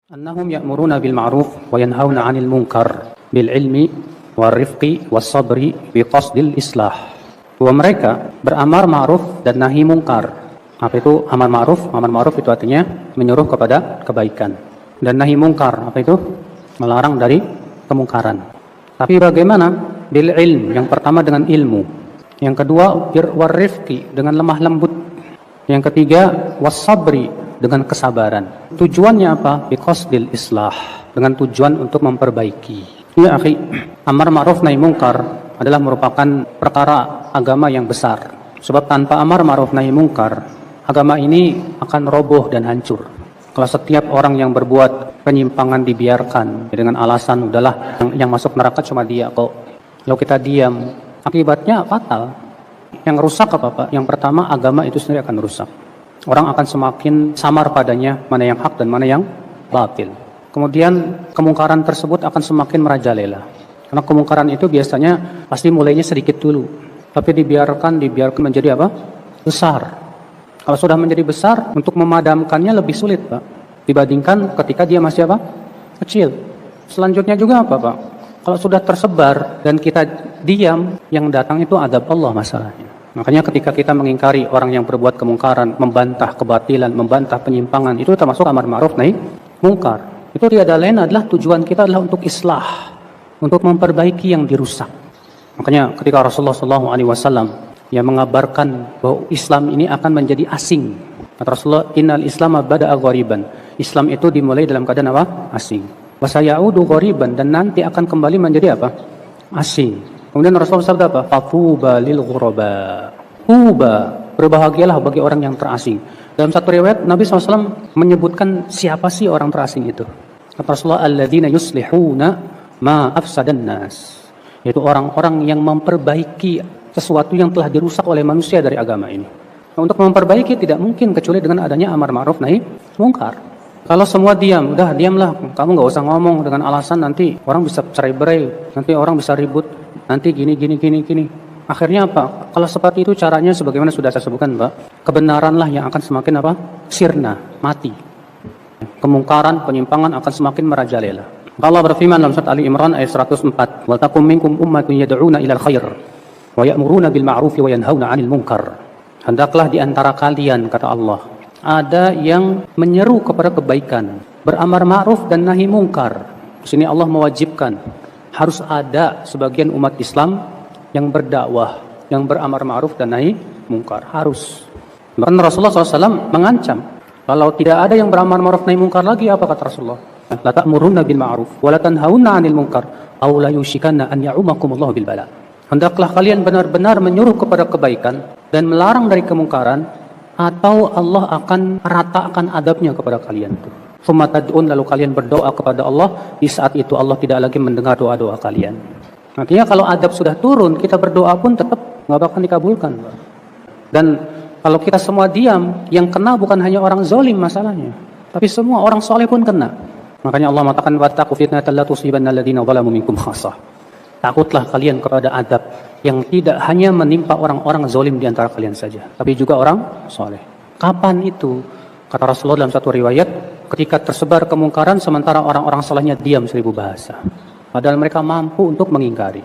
Annahum ya'muruna bil ma'ruf wa yanhauna 'anil munkar bil ilmi wal rifqi was sabri bi qasdil islah. Bahwa mereka beramar ma'ruf dan nahi mungkar. Apa itu amar ma'ruf? Amar ma'ruf itu artinya menyuruh kepada kebaikan. Dan nahi mungkar, apa itu? Melarang dari kemungkaran. Tapi bagaimana? Bil ilm, yang pertama dengan ilmu. Yang kedua, war rifqi, dengan lemah lembut. Yang ketiga, was sabri, dengan kesabaran. Tujuannya apa? Biqasdil islah, dengan tujuan untuk memperbaiki. Ya akhi, amar ma'ruf nahi mungkar adalah merupakan perkara agama yang besar. Sebab tanpa amar ma'ruf nahi mungkar, agama ini akan roboh dan hancur. Kalau setiap orang yang berbuat penyimpangan dibiarkan dengan alasan udahlah yang masuk neraka cuma dia kok. Kalau kita diam, akibatnya fatal. Yang rusak apa Pak? Yang pertama, agama itu sendiri akan rusak. Orang akan semakin samar padanya mana yang hak dan mana yang batil. Kemudian kemungkaran tersebut akan semakin merajalela. Karena kemungkaran itu biasanya pasti mulainya sedikit dulu, tapi dibiarkan menjadi apa? Besar. Kalau sudah menjadi besar, untuk memadamkannya lebih sulit, Pak, dibandingkan ketika dia masih apa? Kecil. Selanjutnya juga apa, Pak? Kalau sudah tersebar dan kita diam, yang datang itu adab Allah masalahnya. Makanya ketika kita mengingkari orang yang berbuat kemungkaran, membantah kebatilan, membantah penyimpangan, itu termasuk amar ma'ruf nahi mungkar. Itu tiada lain adalah tujuan kita adalah untuk islah, untuk memperbaiki yang dirusak. Makanya ketika Rasulullah SAW yang mengabarkan bahwa Islam ini akan menjadi asing, kata Rasulullah, innal Islam bada'a ghariban. Islam itu dimulai dalam keadaan apa? Asing. Wa sayaudu ghariban, dan nanti akan kembali menjadi apa? Asing. Kemudian Rasulullah sabda apa? Fatuba lil ghuraba. Tuba, berbahagialah bagi orang yang terasing. Dalam satu riwayat Nabi SAW menyebutkan siapa sih orang terasing itu. Kata Rasulullah, alladzina yuslihuna ma afsadan nas. Yaitu orang-orang yang memperbaiki sesuatu yang telah dirusak oleh manusia dari agama ini. Nah, untuk memperbaiki tidak mungkin kecuali dengan adanya amar ma'ruf nahi mungkar. Kalau semua diam, udah diamlah, kamu nggak usah ngomong dengan alasan nanti orang bisa cerai-berai, nanti orang bisa ribut, nanti gini. Akhirnya apa? Kalau seperti itu caranya sebagaimana sudah saya sebutkan, Pak, kebenaranlah yang akan semakin apa? Sirna, mati. Kemungkaran, penyimpangan akan semakin merajalela. Allah berfirman dalam surat Ali Imran ayat 104, "Wa takum minkum ummatun yad'una ilal khair wa ya'muruna bil ma'ruf wa yanhauna 'anil munkar." Hendaklah di antara kalian, kata Allah, ada yang menyeru kepada kebaikan, beramar ma'ruf dan nahi mungkar. Di sini Allah mewajibkan harus ada sebagian umat Islam yang berdakwah, yang beramar ma'ruf dan nahi mungkar, harus. Bahkan Rasulullah SAW mengancam, kalau tidak ada yang beramar ma'ruf nahi mungkar lagi, apa kata Rasulullah? La ta'muruna bil ma'ruf wa la tanhauna 'anil munkar aw la yushikanna an ya'umakumullahu bil bala. Hendaklah kalian benar-benar menyuruh kepada kebaikan dan melarang dari kemungkaran, atau Allah akan ratakan adabnya kepada kalian itu. Summa tad'un, lalu kalian berdoa kepada Allah, di saat itu Allah tidak lagi mendengar doa-doa kalian. Artinya kalau adab sudah turun, kita berdoa pun tetap nggak bakal dikabulkan. Dan kalau kita semua diam, yang kena bukan hanya orang zalim masalahnya, tapi semua orang soleh pun kena. Makanya Allah mengatakan, wattaqu fitnatan la tusibanna alladziina zalamu minkum khassah. Takutlah kalian kepada adab yang tidak hanya menimpa orang-orang zalim di antara kalian saja, tapi juga orang soleh. Kapan itu? Kata Rasulullah dalam satu riwayat, ketika tersebar kemungkaran sementara orang-orang salehnya diam 1000 bahasa. Padahal mereka mampu untuk mengingkari.